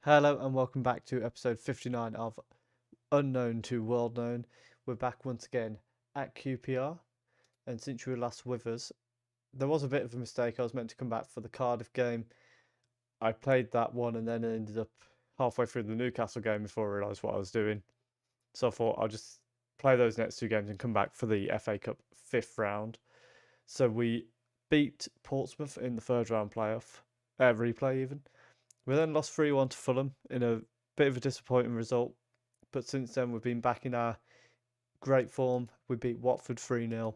Hello and welcome back to episode 59 of Unknown to World Known. We're back once again at QPR, and since you were last with us, there was a bit of a mistake. I was meant to come back for the Cardiff game. I played that one and then ended up halfway through the Newcastle game before I realised what I was doing. So I thought I'll just play those next two games and come back for the FA Cup fifth round. So we beat Portsmouth in the third round replay even. We then lost 3-1 to Fulham in a bit of a disappointing result, but since then we've been back in our great form. We beat Watford 3-0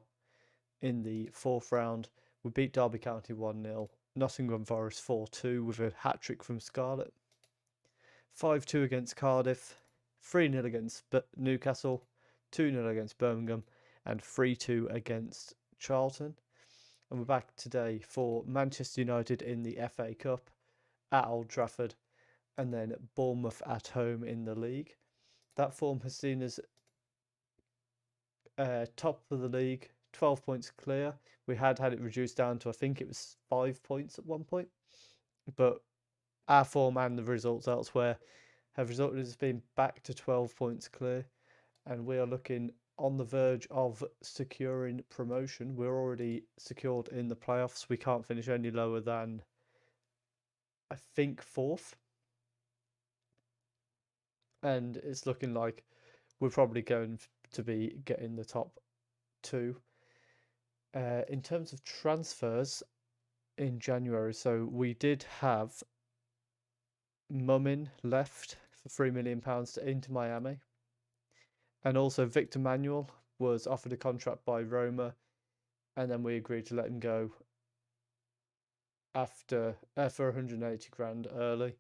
in the fourth round. We beat Derby County 1-0. Nottingham Forest 4-2 with a hat-trick from Scarlett. 5-2 against Cardiff, 3-0 against Newcastle, 2-0 against Birmingham, and 3-2 against Charlton. And we're back today for Manchester United in the FA Cup at Old Trafford, and then Bournemouth at home in the league. That form has seen us top of the league, 12 points clear. We had it reduced down to, I think it was 5 points at one point, but our form and the results elsewhere have resulted in us being back to 12 points clear, and we are looking on the verge of securing promotion. We're already secured in the playoffs. We can't finish any lower than, I think, fourth. And it's looking like we're probably going to be getting the top two. In terms of transfers in January, so we did have Mumin left for £3 million to Inter Miami, and also Victor Manuel was offered a contract by Roma, and then we agreed to let him go after for 180 grand early.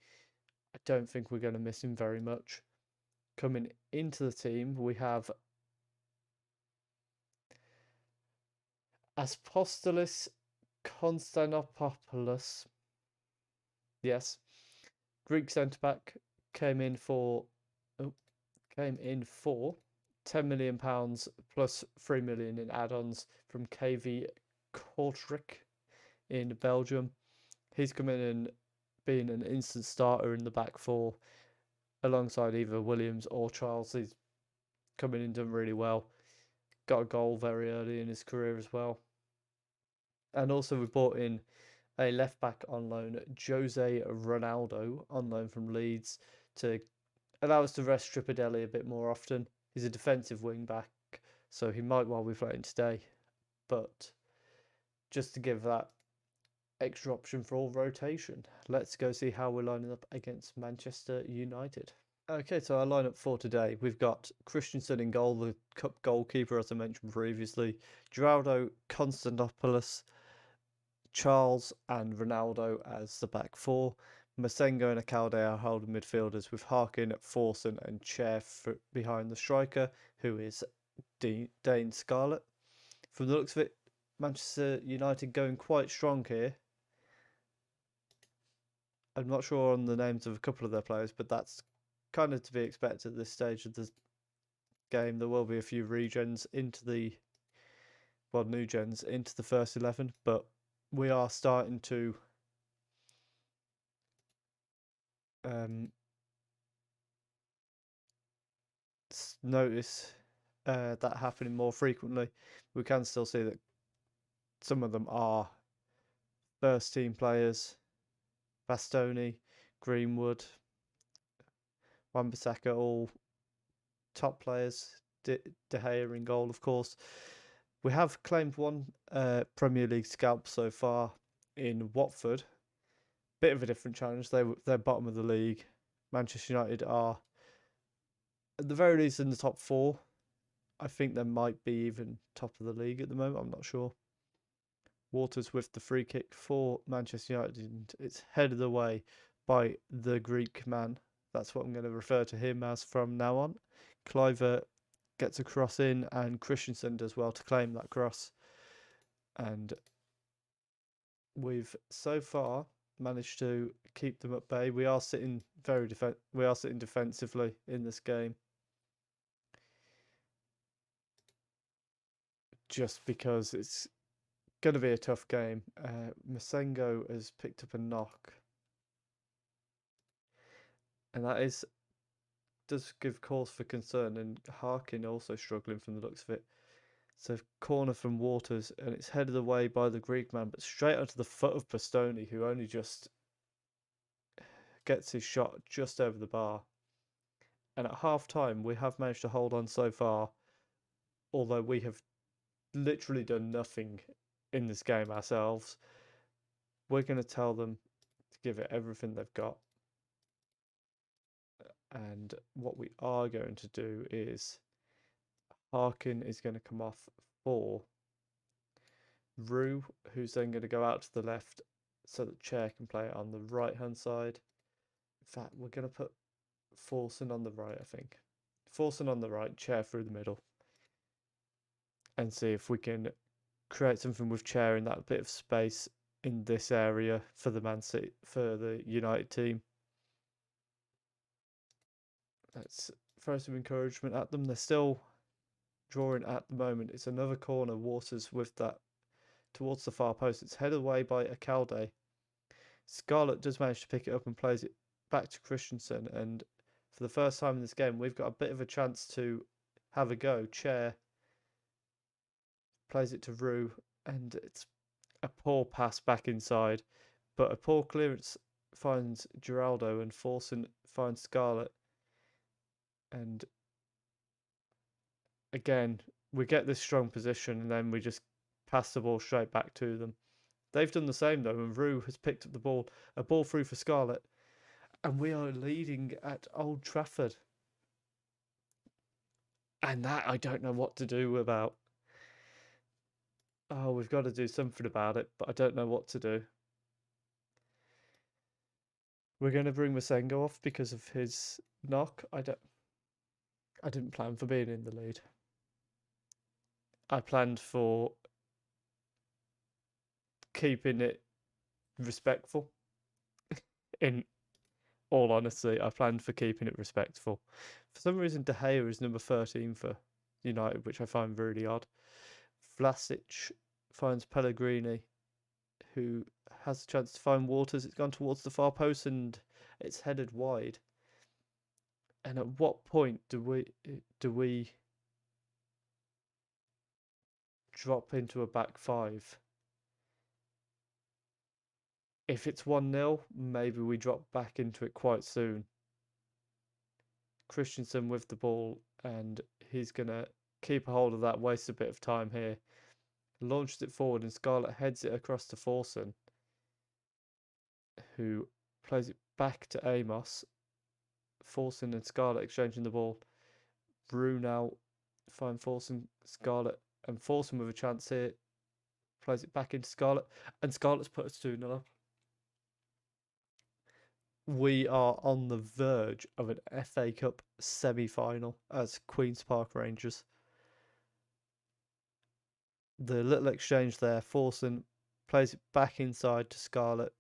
I don't think we're going to miss him very much. Coming into the team, we have Apostolos Konstantinopoulos. Yes, Greek centre back came in for £10 million plus 3 million in add-ons from KV Kortrijk in Belgium. He's come in and been an instant starter in the back four alongside either Williams or Charles. He's come in and done really well. Got a goal very early in his career as well. And also we brought in a left back on loan, Jose Ronaldo, on loan from Leeds, to allow us to rest Tripadelli a bit more often. He's a defensive wing back, so he might well be playing today, but just to give that extra option for all rotation. Let's go see how we're lining up against Manchester United. Okay, so our lineup for today, we've got Christensen in goal, the cup goalkeeper, as I mentioned previously, Geraldo Constantopoulos, Charles and Ronaldo as the back four. Masengo and Akalde are holding midfielders with Harkin, Forson and Chair behind the striker, who is Dane Scarlett. From the looks of it, Manchester United going quite strong here. I'm not sure on the names of a couple of their players, but that's kind of to be expected at this stage of the game. There will be a few regens into the, well, new gens into the first 11, but we are starting to notice that happening more frequently. We can still see that some of them are first team players. Bastoni, Greenwood, Wan-Bissaka, all top players. De Gea in goal, of course. We have claimed one Premier League scalp so far in Watford. Bit of a different challenge. They're bottom of the league. Manchester United are at the very least in the top four. I think they might be even top of the league at the moment. I'm not sure. Waters with the free kick for Manchester United. It's headed away by the Greek man. That's what I'm going to refer to him as from now on. Cliver gets a cross in, and Christensen does well to claim that cross. And we've so far managed to keep them at bay. We are sitting defensively in this game, just because it's going to be a tough game. Masengo has picked up a knock. And does give cause for concern. And Harkin also struggling from the looks of it. So corner from Waters, and it's headed away by the Greek man, but straight onto the foot of Bastoni, who only just gets his shot just over the bar. And at half time, we have managed to hold on so far, although we have literally done nothing in this game ourselves. We're going to tell them to give it everything they've got. And what we are going to do is Harkin is going to come off for Rue, who's then going to go out to the left so that Chair can play it on the right hand side. In fact, we're going to put Forson on the right, I think. Forson on the right, Chair through the middle. And see if we can create something with Chair in that bit of space in this area for the United team. Let's throw some encouragement at them. They're still drawing at the moment. It's another corner. Waters with that towards the far post. It's headed away by Akalde. Scarlett does manage to pick it up and plays it back to Christensen. And for the first time in this game, we've got a bit of a chance to have a go. Chair plays it to Rue, and it's a poor pass back inside. But a poor clearance finds Geraldo, and Forson finds Scarlett. And again, we get this strong position, and then we just pass the ball straight back to them. They've done the same though, and Rue has picked up a ball through for Scarlett, and we are leading at Old Trafford. And that I don't know what to do about. Oh, we've got to do something about it, but I don't know what to do. We're going to bring Masengo off because of his knock. I didn't plan for being in the lead. I planned for keeping it respectful. In all honesty, I planned for keeping it respectful. For some reason, De Gea is number 13 for United, which I find really odd. Vlasic finds Pellegrini, who has a chance to find Waters. It's gone towards the far post and it's headed wide. And at what point do we drop into a back five? If it's 1-0, maybe we drop back into it quite soon. Christensen with the ball, and he's going to keep a hold of that, waste a bit of time here. Launched it forward, and Scarlett heads it across to Forson, who plays it back to Amos. Forson and Scarlett exchanging the ball. Rue now find Forson, Scarlett, and Forson with a chance here. Plays it back into Scarlett, and Scarlett's put us 2-0 up. We are on the verge of an FA Cup semi-final as Queen's Park Rangers. The little exchange there, Forson plays it back inside to Scarlett,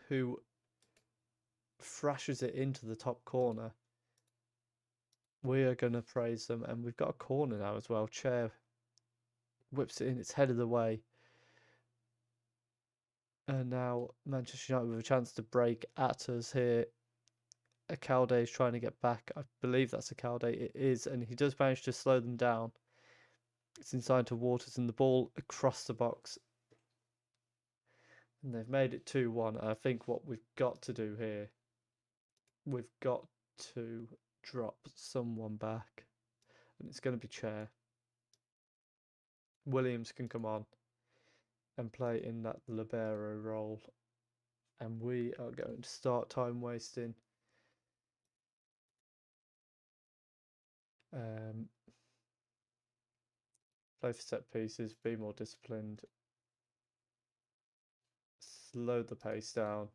who thrashes it into the top corner. We are going to praise them, and we've got a corner now as well. Chair whips it in, it's headed away. And now Manchester United with a chance to break at us here. Akalde is trying to get back. I believe that's Akalde. It is, and he does manage to slow them down. It's inside to Waters, and the ball across the box. And they've made it 2-1. I think what we've got to do here, we've got to drop someone back. And it's going to be Chair. Williams can come on and play in that libero role. And we are going to start time wasting. Play for set pieces, be more disciplined, slow the pace down,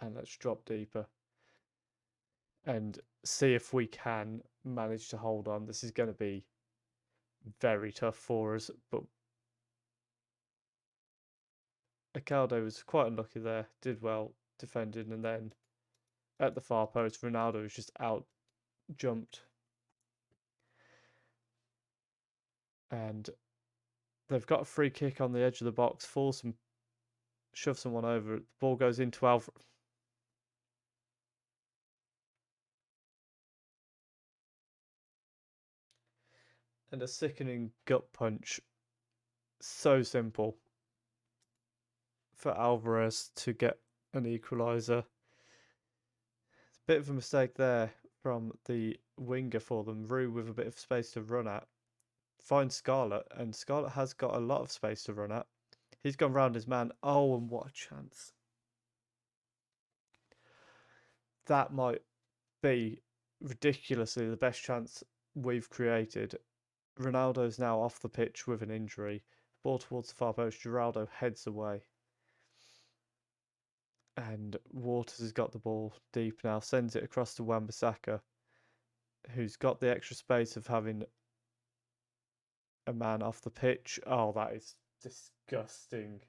and let's drop deeper and see if we can manage to hold on. This is going to be very tough for us, but Akalde was quite unlucky there, did well defending, and then at the far post, Ronaldo was just out jumped. And they've got a free kick on the edge of the box. Forson shoves someone over. The ball goes into Alfred. And a sickening gut punch. So simple for Alvarez to get an equaliser. It's a bit of a mistake there from the winger for them. Rue with a bit of space to run at. Finds Scarlett, and Scarlett has got a lot of space to run at. He's gone round his man. Oh, and what a chance. That might be ridiculously the best chance we've created. Ronaldo's now off the pitch with an injury. Ball towards the far post. Geraldo heads away. And Waters has got the ball deep now. Sends it across to Wan-Bissaka, who's got the extra space of having a man off the pitch. Oh, that is disgusting.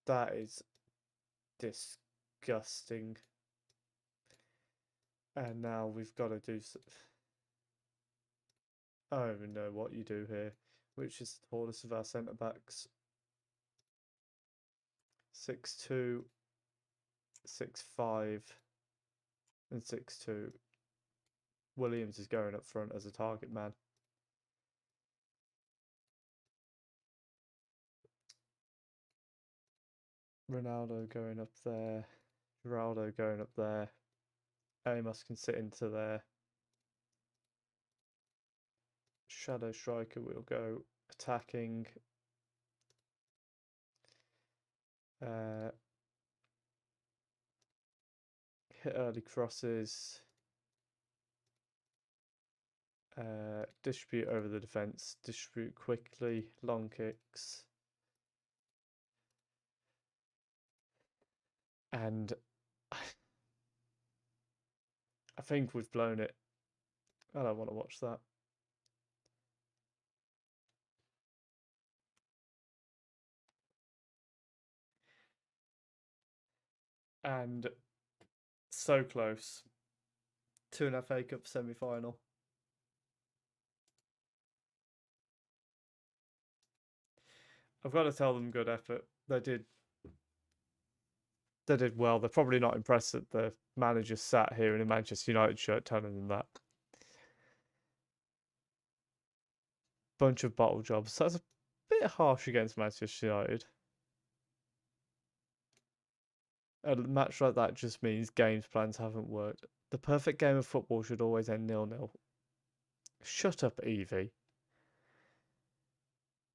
That is disgusting. And now we've got to do... I don't even know what you do here. Which is the tallest of our centre-backs? 6'2", 6'5", and 6'2". Williams is going up front as a target man. Ronaldo going up there. Geraldo going up there. Amos can sit into there. Shadow striker will go attacking. Hit early crosses. Distribute over the defence. Distribute quickly. Long kicks. And I think we've blown it. I don't want to watch that. And so close to an FA Cup semi-final. I've got to tell them good effort. They did well. They're probably not impressed that the manager sat here in a Manchester United shirt telling them that. Bunch of bottle jobs. That's a bit harsh against Manchester United. A match like that just means games plans haven't worked. The perfect game of football should always end 0-0. Shut up, Evie.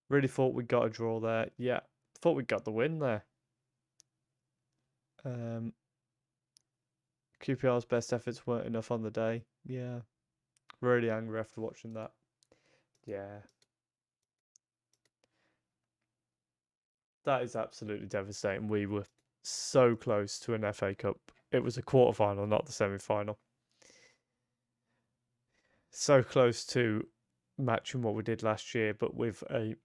Really thought we got a draw there. Yeah, thought we got the win there. QPR's best efforts weren't enough on the day. Yeah. Really angry after watching that. Yeah. That is absolutely devastating. We were so close to an FA Cup. It was a quarter-final, not the semi-final. So close to matching what we did last year, but with a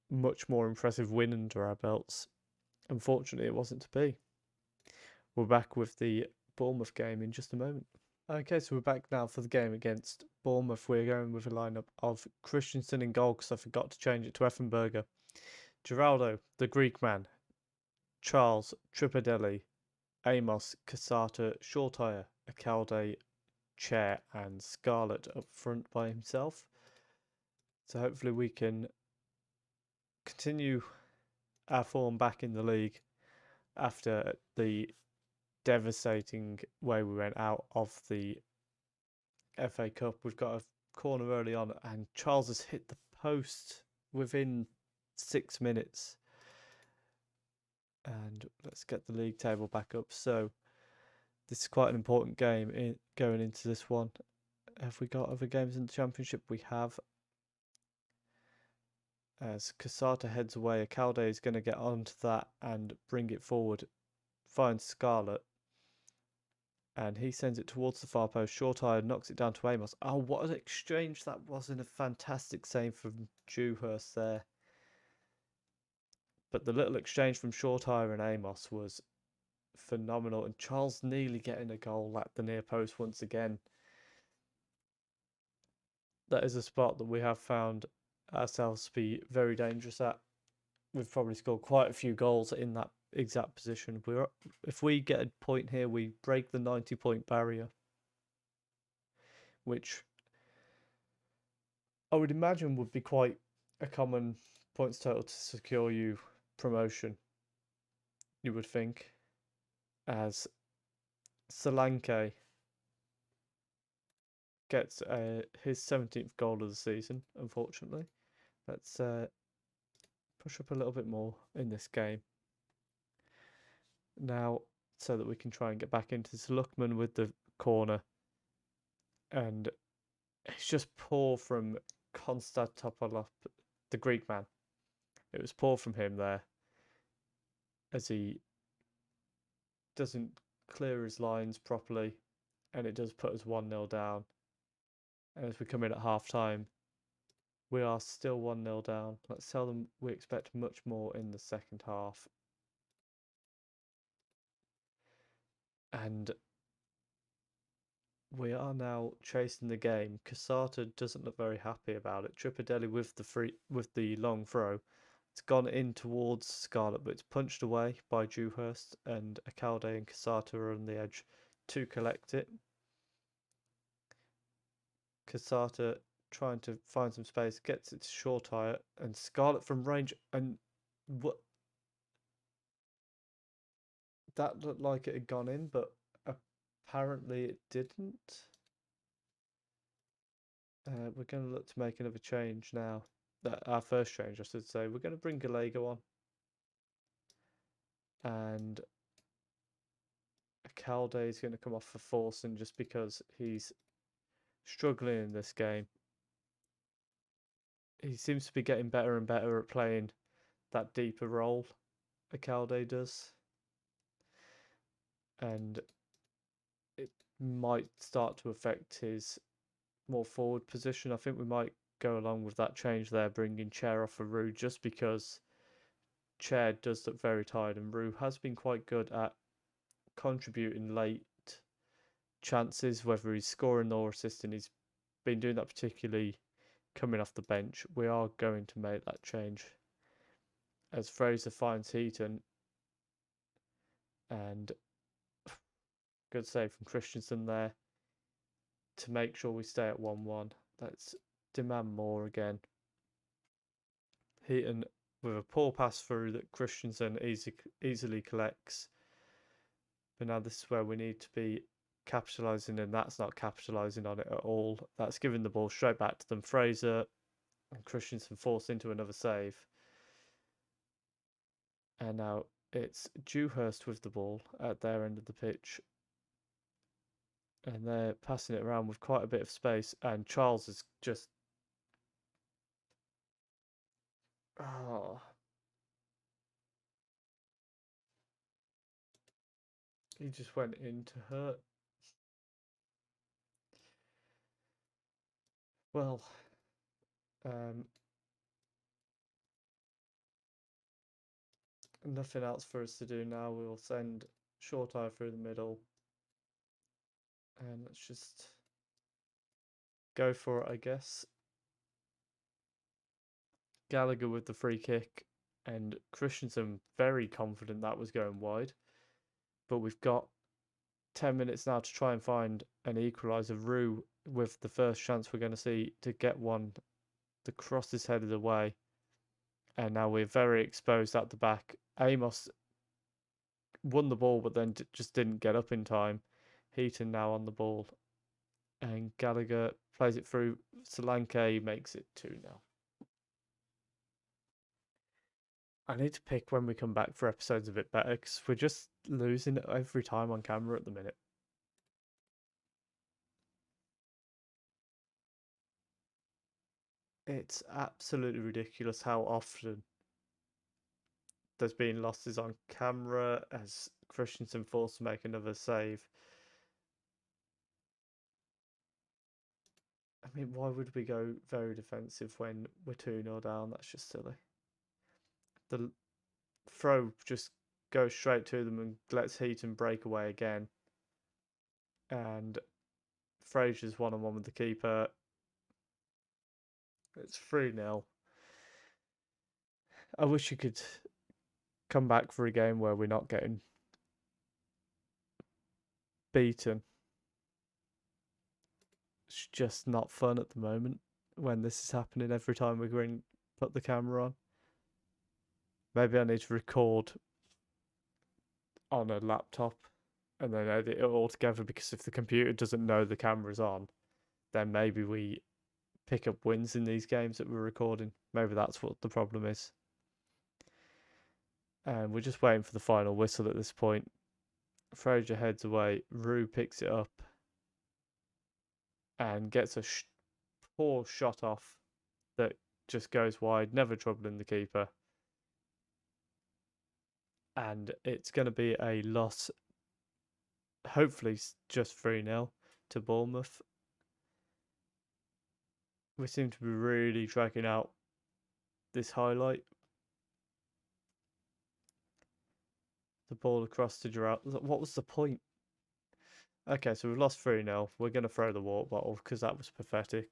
much more impressive win under our belts. Unfortunately, it wasn't to be. We're back with the Bournemouth game in just a moment. Okay, so we're back now for the game against Bournemouth. We're going with a lineup of Christensen in goal because I forgot to change it to Effenberger. Geraldo, the Greek man. Charles, Tripadelli, Amos, Casata, Shortire, Akalde, Chair, and Scarlett up front by himself. So hopefully we can continue our form back in the league after the devastating way we went out of the FA Cup. We've got a corner early on, and Charles has hit the post within 6 minutes. And let's get the league table back up. So this is quite an important game going into this one. Have we got other games in the Championship? We have. As Casata heads away, Akalde is going to get onto that and bring it forward. Finds Scarlett. And he sends it towards the far post. Shortire knocks it down to Amos. Oh, what an exchange that was, and a fantastic save from Dewhurst there. But the little exchange from Shortire and Amos was phenomenal. And Charles nearly getting a goal at the near post once again. That is a spot that we have found ourselves to be very dangerous at. We've probably scored quite a few goals in that exact position. If we get a point here, we break the 90-point barrier. which I would imagine would be quite a common points total to secure you promotion, you would think, as Solanke gets his 17th goal of the season, unfortunately. Let's push up a little bit more in this game now so that we can try and get back into Luckman with the corner. And it's just poor from Konstantinopoulos, the Greek man. It was poor from him there, as he doesn't clear his lines properly, and it does put us 1-0 down. And as we come in at half time, we are still 1-0 down. Let's tell them we expect much more in the second half. And we are now chasing the game. Casata doesn't look very happy about it. Tripadelli with the long throw. It's gone in towards Scarlett, but it's punched away by Dewhurst, and Akalde and Casata are on the edge to collect it. Casata trying to find some space, gets it to Shortire, and Scarlett from range, and what that looked like it had gone in, but apparently it didn't. We're going to look to make another change now. Our first change, I should say. We're going to bring Gallego on. And Akalde is going to come off for Forsen just because he's struggling in this game. He seems to be getting better and better at playing that deeper role, Akalde does. And it might start to affect his more forward position. I think we might go along with that change there, bringing Chair off for Rue, just because Chair does look very tired, and Rue has been quite good at contributing late chances, whether he's scoring or assisting. He's been doing that particularly coming off the bench. We are going to make that change as Fraser finds Heaton, and good save from Christensen there to make sure we stay at 1-1. Let's demand more again. Heaton with a poor pass through that Christensen easily collects. But now this is where we need to be capitalising, and that's not capitalising on it at all. That's giving the ball straight back to them. Fraser and Christensen forced into another save. And now it's Dewhurst with the ball at their end of the pitch. And they're passing it around with quite a bit of space. And Charles is just... Oh. He just went in to hurt. Well, nothing else for us to do now. We'll send Shortire through the middle. And let's just go for it, I guess. Gallagher with the free kick, and Christensen very confident that was going wide. But we've got 10 minutes now to try and find an equaliser. Rue with the first chance we're going to see to get one. The cross is headed away. And now we're very exposed at the back. Amos won the ball, but then just didn't get up in time. Heaton now on the ball. And Gallagher plays it through. Solanke makes it 2-0. I need to pick when we come back for episodes a bit better, because we're just losing it every time on camera at the minute. It's absolutely ridiculous how often there's been losses on camera as Christensen forced to make another save. I mean, why would we go very defensive when we're 2-0 down? That's just silly. The throw just goes straight to them and lets Heaton break away again. And Fraser's one-on-one with the keeper. It's 3-0. I wish you could come back for a game where we're not getting beaten. It's just not fun at the moment when this is happening every time we put the camera on. Maybe I need to record on a laptop and then edit it all together, because if the computer doesn't know the camera's on, then maybe we pick up wins in these games that we're recording. Maybe that's what the problem is. And we're just waiting for the final whistle at this point. Fraser heads away. Rue picks it up and gets a poor shot off that just goes wide, never troubling the keeper. And it's going to be a loss, hopefully just 3-0 to Bournemouth. We seem to be really dragging out this highlight. The ball across to Gerrard. What was the point? Okay, so we've lost 3-0. We're going to throw the water bottle because that was pathetic.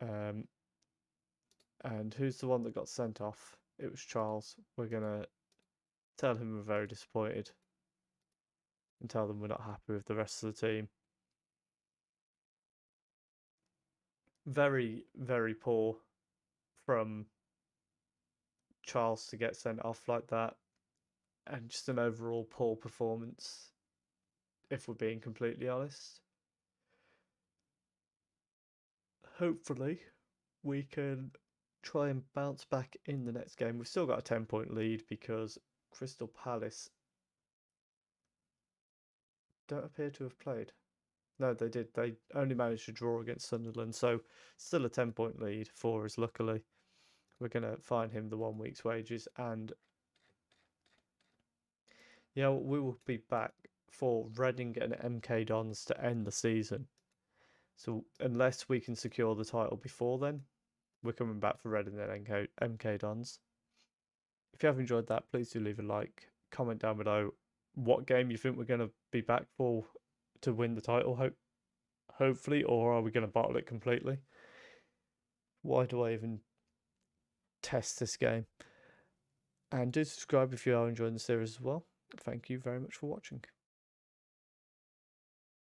And who's the one that got sent off? It was Charles. We're going to tell him we're very disappointed and tell them we're not happy with the rest of the team. Very, very poor from Charles to get sent off like that, and just an overall poor performance, if we're being completely honest. Hopefully we can try and bounce back in the next game. We've still got a 10-point lead because Crystal Palace don't appear to have played. No, they did. They only managed to draw against Sunderland, so still a 10-point lead for us, luckily. We're going to fine him the 1 week's wages, and we will be back for Reading and MK Dons to end the season. So unless we can secure the title before then, we're coming back for Reading and MK Dons. If you have enjoyed that, please do leave a like. Comment down below what game you think we're going to be back for to win the title, hopefully, or are we going to bottle it completely? Why do I even test this game? And do subscribe if you are enjoying the series as well. Thank you very much for watching.